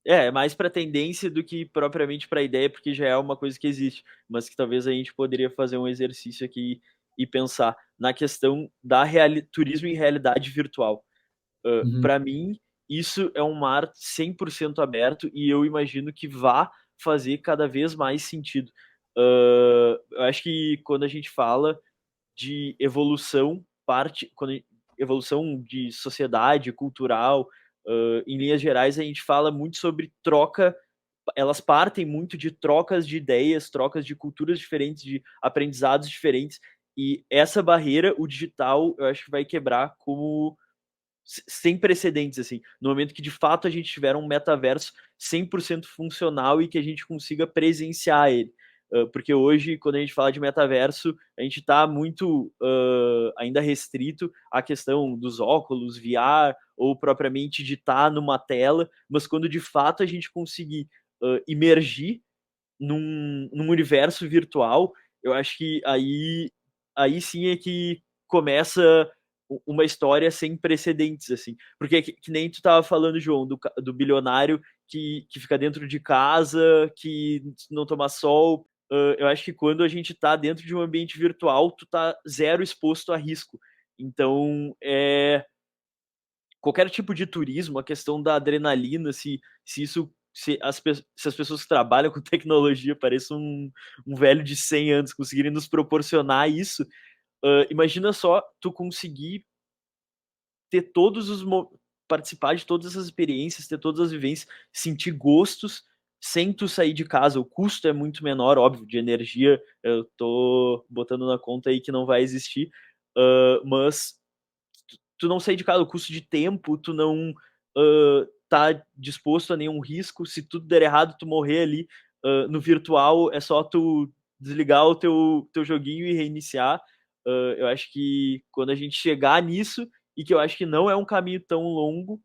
é mais para tendência do que propriamente para ideia, porque já é uma coisa que existe, mas que talvez a gente poderia fazer um exercício aqui e pensar na questão da turismo em realidade virtual. Uhum. Para mim, isso é um mar 100% aberto e eu imagino que vá fazer cada vez mais sentido. Eu acho que quando a gente fala de evolução, evolução de sociedade, cultural, em linhas gerais, a gente fala muito sobre troca, elas partem muito de trocas de ideias, trocas de culturas diferentes, de aprendizados diferentes, e essa barreira, o digital, eu acho que vai quebrar como sem precedentes, assim, no momento que de fato a gente tiver um metaverso 100% funcional e que a gente consiga presenciar ele. Porque hoje, quando a gente fala de metaverso, a gente está muito ainda restrito à questão dos óculos, VR, ou propriamente de estar numa tela, mas quando de fato a gente conseguir imergir num universo virtual, eu acho que aí sim é que começa uma história sem precedentes, assim. Porque que nem tu tava falando, João, do bilionário que fica dentro de casa, que não toma sol. Eu acho que quando a gente tá dentro de um ambiente virtual, tu tá zero exposto a risco. Então, qualquer tipo de turismo, a questão da adrenalina, se isso se as pessoas que trabalham com tecnologia parecem um velho de 100 anos conseguirem nos proporcionar isso, imagina só tu conseguir ter participar de todas essas experiências, ter todas as vivências, sentir gostos sem tu sair de casa. O custo é muito menor, óbvio, de energia, eu tô botando na conta aí que não vai existir, mas tu não sair de casa, o custo de tempo, tu não tá disposto a nenhum risco, se tudo der errado, tu morrer ali no virtual, é só tu desligar o teu joguinho e reiniciar. Eu acho que quando a gente chegar nisso, e que eu acho que não é um caminho tão longo,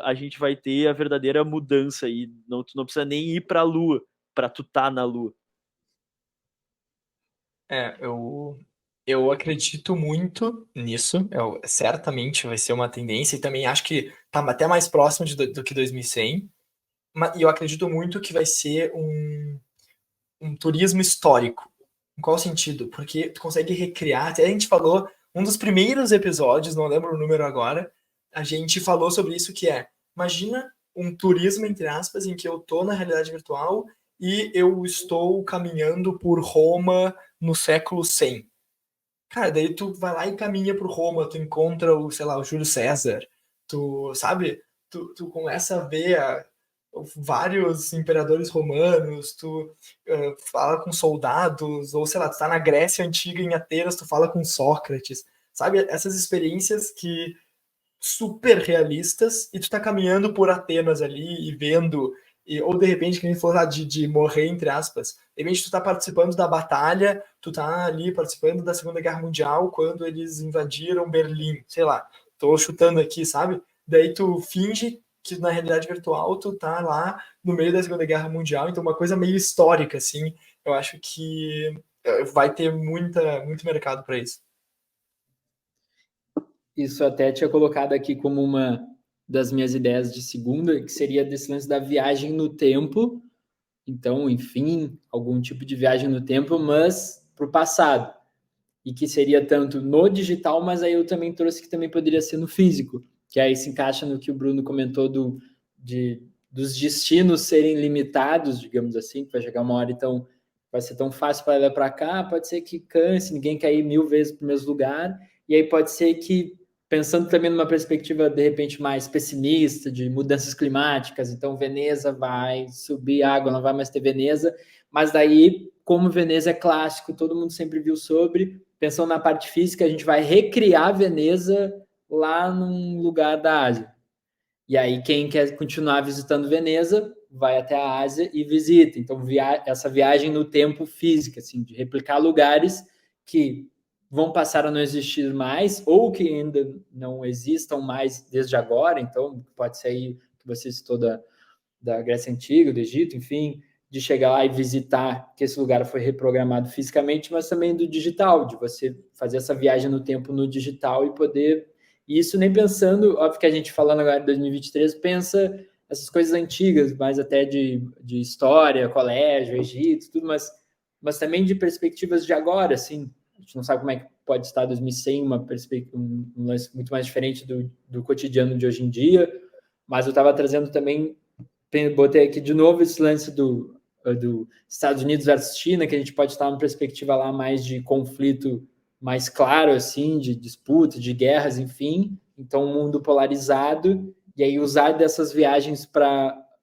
a gente vai ter a verdadeira mudança e tu não precisa nem ir pra Lua pra tu tá na Lua. Eu acredito muito nisso. Certamente vai ser uma tendência e também acho que tá até mais próximo do que 2100. E eu acredito muito que vai ser um turismo histórico. Em qual sentido? Porque tu consegue recriar. Até a gente falou, um dos primeiros episódios, não lembro o número agora, a gente falou sobre isso que imagina um turismo, entre aspas, em que eu tô na realidade virtual e eu estou caminhando por Roma no século 100. Cara, daí tu vai lá e caminha pro Roma, tu encontra sei lá, o Júlio César, tu, sabe? Tu começa a ver vários imperadores romanos, tu fala com soldados, ou sei lá, tu tá na Grécia Antiga, em Atenas, tu fala com Sócrates, sabe? Essas experiências que super realistas e tu tá caminhando por Atenas ali e vendo, ou de repente, que nem falou de morrer, entre aspas, de repente tu tá participando da batalha, tu tá ali participando da Segunda Guerra Mundial quando eles invadiram Berlim, sei lá, tô chutando aqui, sabe? Daí tu finge que na realidade virtual tu tá lá no meio da Segunda Guerra Mundial, então uma coisa meio histórica, assim, eu acho que vai ter muito mercado para isso. Isso até tinha colocado aqui como uma das minhas ideias de segunda, que seria desse lance da viagem no tempo. Então, enfim, algum tipo de viagem no tempo, mas para o passado. e que seria tanto no digital, mas aí eu também trouxe que também poderia ser no físico, que aí se encaixa no que o Bruno comentou dos destinos serem limitados, digamos assim, que vai chegar uma hora, então vai ser tão fácil para levar para cá, pode ser que canse, ninguém quer ir 1000 vezes para o mesmo lugar, e aí pode ser que, pensando também numa perspectiva, de repente, mais pessimista, de mudanças climáticas, então Veneza vai subir água, não vai mais ter Veneza, mas daí, como Veneza é clássico, todo mundo sempre viu sobre, pensando na parte física, a gente vai recriar Veneza lá num lugar da Ásia. E aí, quem quer continuar visitando Veneza, vai até a Ásia e visita. Então, essa viagem no tempo física, assim, de replicar lugares que vão passar a não existir mais, ou que ainda não existam mais desde agora. Então, pode ser aí que você citou da Grécia Antiga, do Egito, enfim, de chegar lá e visitar que esse lugar foi reprogramado fisicamente, mas também do digital, de você fazer essa viagem no tempo no digital e poder... E isso nem pensando, óbvio que a gente falando agora de 2023, pensa essas coisas antigas, mais até de história, colégio, Egito, tudo, mas também de perspectivas de agora, assim, a gente não sabe como é que pode estar 2100, um lance muito mais diferente do cotidiano de hoje em dia, mas eu estava trazendo também, botei aqui de novo esse lance do Estados Unidos versus China, que a gente pode estar numa perspectiva lá mais de conflito mais claro, assim, de disputa, de guerras, enfim. Então, um mundo polarizado, e aí usar dessas viagens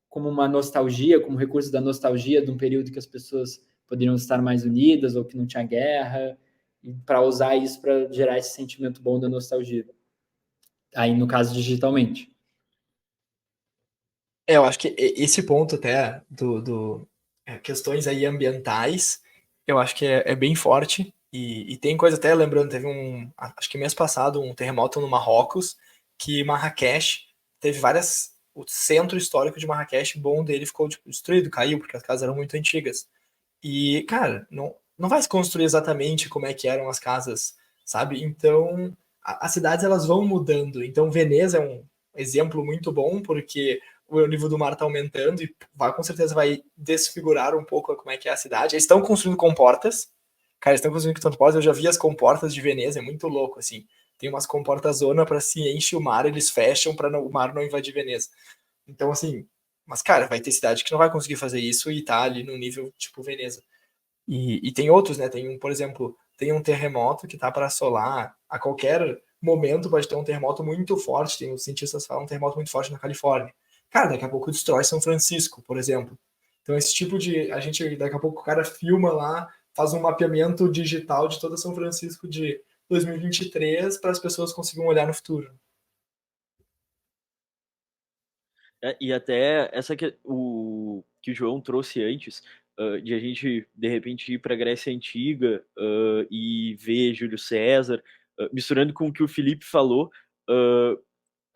como uma nostalgia, como recurso da nostalgia de um período que as pessoas poderiam estar mais unidas ou que não tinha guerra, e para usar isso para gerar esse sentimento bom da nostalgia. Aí, no caso, digitalmente. Eu acho que esse ponto até questões aí ambientais, eu acho que é bem forte. E tem coisa até, lembrando, teve acho que mês passado, um terremoto no Marrocos, que Marrakech teve o centro histórico de Marrakech, bom dele ficou tipo, destruído, caiu, porque as casas eram muito antigas. E, cara, não vai se construir exatamente como é que eram as casas, sabe? Então, as cidades elas vão mudando. Então, Veneza é um exemplo muito bom, porque o nível do mar está aumentando e com certeza vai desfigurar um pouco como é que é a cidade. Eles estão construindo comportas. Cara, eles estão construindo comportas. Eu já vi as comportas de Veneza, é muito louco, assim. Tem umas comportas zona para se enche o mar, eles fecham para o mar não invadir Veneza. Então, assim, mas, cara, vai ter cidade que não vai conseguir fazer isso e tá ali no nível tipo Veneza. E tem outros, né? Por exemplo, tem um terremoto que tá para assolar. A qualquer momento pode ter um terremoto muito forte. Tem os cientistas falam um terremoto muito forte na Califórnia. Cara, daqui a pouco destrói São Francisco, por exemplo. Então, esse tipo de. Daqui a pouco o cara filma lá, faz um mapeamento digital de toda São Francisco de 2023 para as pessoas conseguirem olhar no futuro. E até essa que o João trouxe antes, de a gente, de repente, ir para a Grécia Antiga e ver Júlio César, misturando com o que o Felipe falou,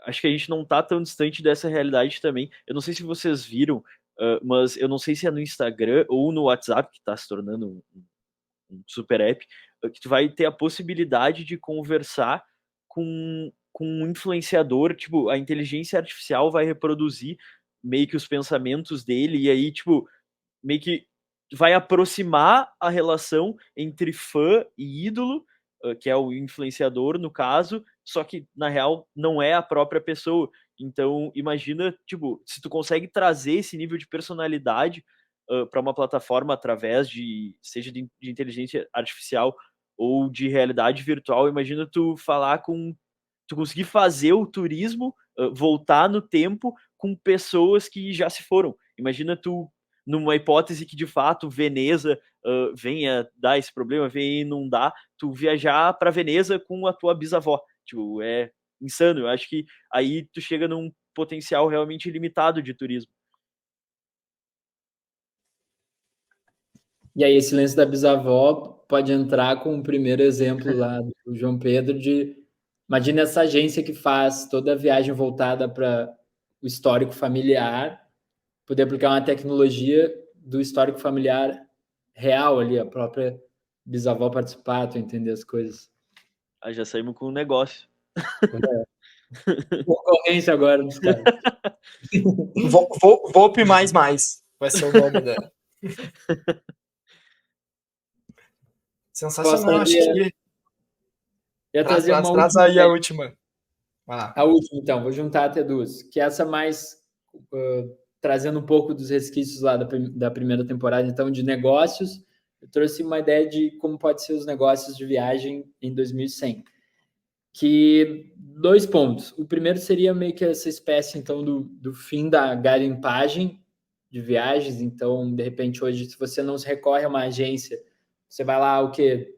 acho que a gente não está tão distante dessa realidade também. Eu não sei se vocês viram, mas eu não sei se é no Instagram ou no WhatsApp, que está se tornando um super app, que tu vai ter a possibilidade de conversar com um influenciador, tipo, a inteligência artificial vai reproduzir meio que os pensamentos dele, e aí, tipo, meio que vai aproximar a relação entre fã e ídolo, que é o influenciador, no caso, só que, na real, não é a própria pessoa. Então, imagina, tipo, se tu consegue trazer esse nível de personalidade para uma plataforma através seja de inteligência artificial ou de realidade virtual, imagina tu conseguir fazer o turismo voltar no tempo com pessoas que já se foram. Imagina tu, numa hipótese que de fato Veneza venha dar esse problema, venha inundar, tu viajar para Veneza com a tua bisavó. Tipo, é insano. Eu acho que aí tu chega num potencial realmente ilimitado de turismo. E aí, esse lance da bisavó pode entrar com o primeiro exemplo lá do João Pedro imagina essa agência que faz toda a viagem voltada para o histórico familiar, poder aplicar uma tecnologia do histórico familiar real ali, a própria bisavó participar, tu entender as coisas. Já saímos com um negócio. Concorrência agora dos caras. Volpe mais vai ser o nome dela. Sensacional, acho que Ia trazer uma Traz última aí a ideia. última. Vai lá. A última, então, vou juntar até duas. Que essa mais trazendo um pouco dos resquícios lá da primeira temporada, então, de negócios. Eu trouxe uma ideia de como pode ser os negócios de viagem em 2100. Que 2 pontos. O primeiro seria meio que essa espécie, então, do fim da garimpagem de viagens. Então, de repente, hoje, se você não se recorre a uma agência, você vai lá, o quê?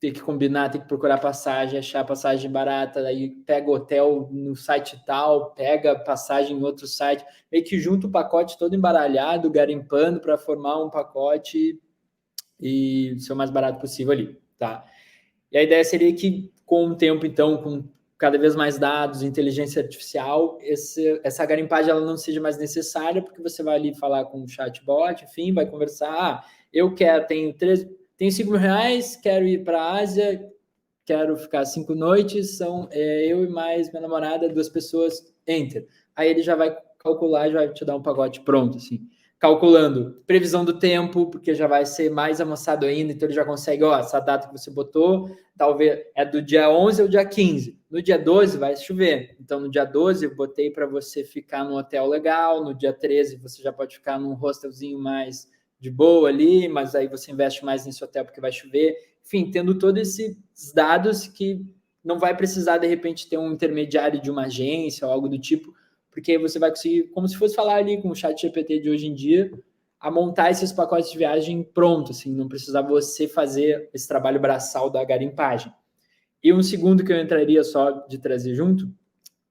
Tem que combinar, tem que procurar passagem, achar passagem barata, aí pega hotel no site tal, pega passagem em outro site, meio que junta o pacote todo embaralhado, garimpando para formar um pacote e ser o mais barato possível ali, tá? E a ideia seria que, com o tempo, então, com cada vez mais dados, inteligência artificial, essa garimpagem ela não seja mais necessária, porque você vai ali falar com o chatbot, enfim, vai conversar, eu tenho 5 mil reais, quero ir para a Ásia, quero ficar 5 noites, são eu e mais minha namorada, 2 pessoas, enter. Aí ele já vai calcular, já vai te dar um pacote pronto, assim. Calculando previsão do tempo, porque já vai ser mais avançado ainda, então ele já consegue, essa data que você botou, talvez é do dia 11 ao dia 15. No dia 12 vai chover. Então no dia 12 eu botei para você ficar num hotel legal, no dia 13 você já pode ficar num hostelzinho mais de boa ali, mas aí você investe mais nesse hotel porque vai chover. Enfim, tendo todos esses dados que não vai precisar, de repente, ter um intermediário de uma agência ou algo do tipo, porque você vai conseguir, como se fosse falar ali com o chat GPT de hoje em dia, a montar esses pacotes de viagem pronto, assim, não precisar você fazer esse trabalho braçal da garimpagem. E um segundo que eu entraria só de trazer junto,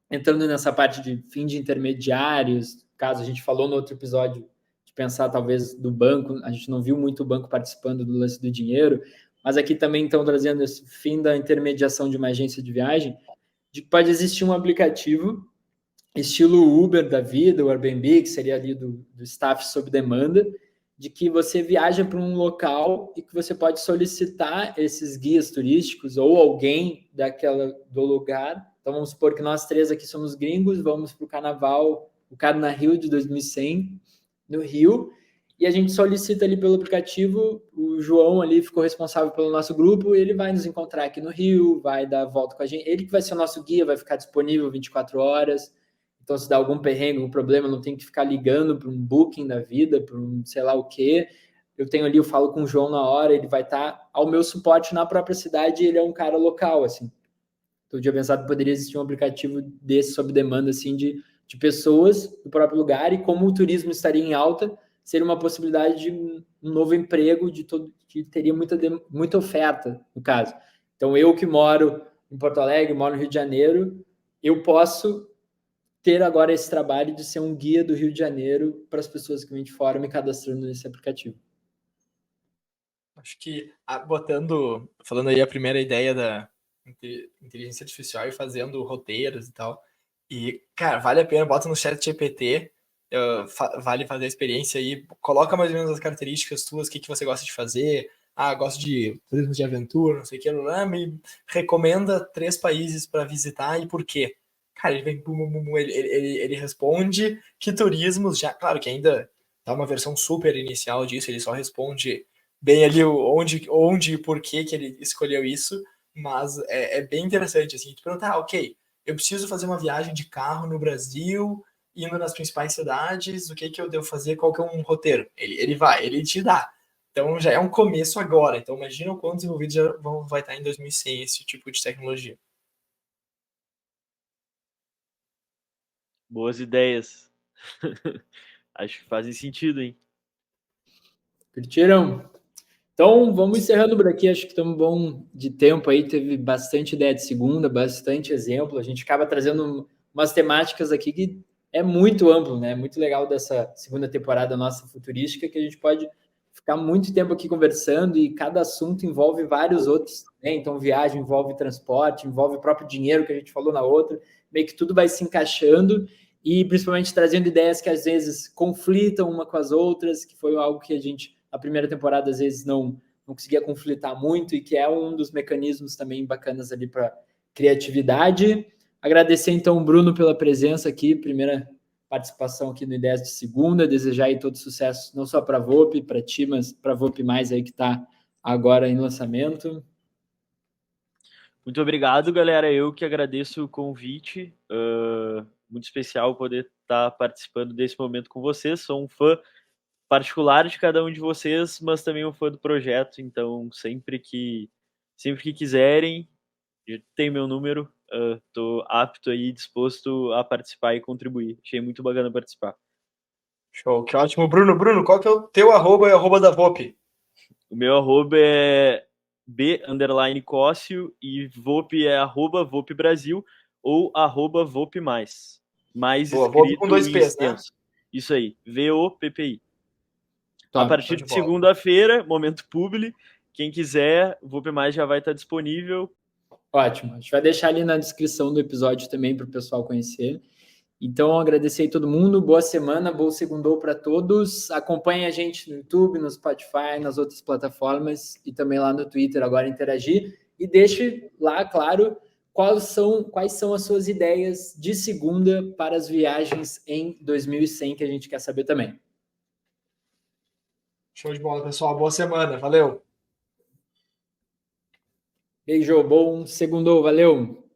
entrando nessa parte de fim de intermediários, caso a gente falou no outro episódio de pensar talvez do banco, a gente não viu muito o banco participando do lance do dinheiro, mas aqui também estão trazendo esse fim da intermediação de uma agência de viagem, de que pode existir um aplicativo estilo Uber da vida, o Airbnb, que seria ali do staff sob demanda, de que você viaja para um local e que você pode solicitar esses guias turísticos ou alguém do lugar. Então, vamos supor que nós 3 aqui somos gringos, vamos para o carnaval, o Carna Rio de 2100, no Rio, e a gente solicita ali pelo aplicativo, o João ali ficou responsável pelo nosso grupo, ele vai nos encontrar aqui no Rio, vai dar a volta com a gente, ele que vai ser o nosso guia, vai ficar disponível 24 horas, então se dá algum perrengue, algum problema, não tem que ficar ligando para um booking da vida, para um sei lá o quê, eu tenho ali, eu falo com o João na hora, ele vai estar ao meu suporte na própria cidade, e ele é um cara local, assim. Então, eu tinha pensado que poderia existir um aplicativo desse sob demanda, assim, de pessoas do próprio lugar, e como o turismo estaria em alta, seria uma possibilidade de um novo emprego que teria muita oferta, no caso. Então, eu que moro em Porto Alegre, moro no Rio de Janeiro, eu posso ter agora esse trabalho de ser um guia do Rio de Janeiro para as pessoas que vêm de fora me cadastrando nesse aplicativo. Acho que falando aí a primeira ideia da inteligência artificial e fazendo roteiros e tal. E, cara, vale a pena, bota no chat GPT, vale fazer a experiência aí, coloca mais ou menos as características tuas, o que você gosta de fazer. Gosto de turismo de aventura, não sei o que, me recomenda 3 países para visitar e por quê? Cara, ele vem, ele responde que turismos, já, claro que ainda tá uma versão super inicial disso, ele só responde bem ali onde e por que ele escolheu isso, mas é bem interessante, assim, tu perguntar, ok, eu preciso fazer uma viagem de carro no Brasil, indo nas principais cidades, o que eu devo fazer, qual que é um roteiro? Ele te dá. Então já é um começo agora, então imagina o quão desenvolvido vai estar em 2100 esse tipo de tecnologia. Boas ideias. Acho que fazem sentido, hein? Curtiram? Então, vamos encerrando por aqui. Acho que estamos bom de tempo aí. Teve bastante ideia de segunda, bastante exemplo. A gente acaba trazendo umas temáticas aqui que é muito amplo, né? Muito legal dessa segunda temporada nossa futurística, que a gente pode ficar muito tempo aqui conversando e cada assunto envolve vários outros, né? Então, viagem envolve transporte, envolve o próprio dinheiro que a gente falou na outra. Meio que tudo vai se encaixando e principalmente trazendo ideias que às vezes conflitam uma com as outras, que foi algo que a gente a primeira temporada às vezes não conseguia conflitar muito e que é um dos mecanismos também bacanas ali para criatividade. Agradecer então o Bruno pela presença aqui, primeira participação aqui no Ideias de Segunda, desejar aí todo sucesso, não só para a VOP, para ti, mas para a VOP mais aí que está agora em lançamento. Muito obrigado, galera. Eu que agradeço o convite. Muito especial poder estar participando desse momento com vocês. Sou um fã particular de cada um de vocês, mas também um fã do projeto. Então, sempre que quiserem, tem meu número. Estou apto aí, disposto a participar e contribuir. Achei muito bacana participar. Show, que ótimo. Bruno, qual que é o teu arroba e arroba da VOP? O meu arroba é b_Cócio e VOP é arroba VOP Brasil ou arroba VOP mais. Mais Boa, VOP com escrito 2 e P's, né? extenso. Isso aí, VOPPI. A Top. partir de de bola. segunda-feira, momento publi, quem quiser, o VOP mais já vai estar disponível. Ótimo. A gente vai deixar ali na descrição do episódio também para o pessoal conhecer. Então, agradecer a todo mundo. Boa semana, bom segundou para todos. Acompanhe a gente no YouTube, no Spotify, nas outras plataformas e também lá no Twitter, agora interagir. E deixe lá, claro, quais são as suas ideias de segunda para as viagens em 2100, que a gente quer saber também. Show de bola, pessoal. Boa semana. Valeu. Beijo, bom segundou, valeu!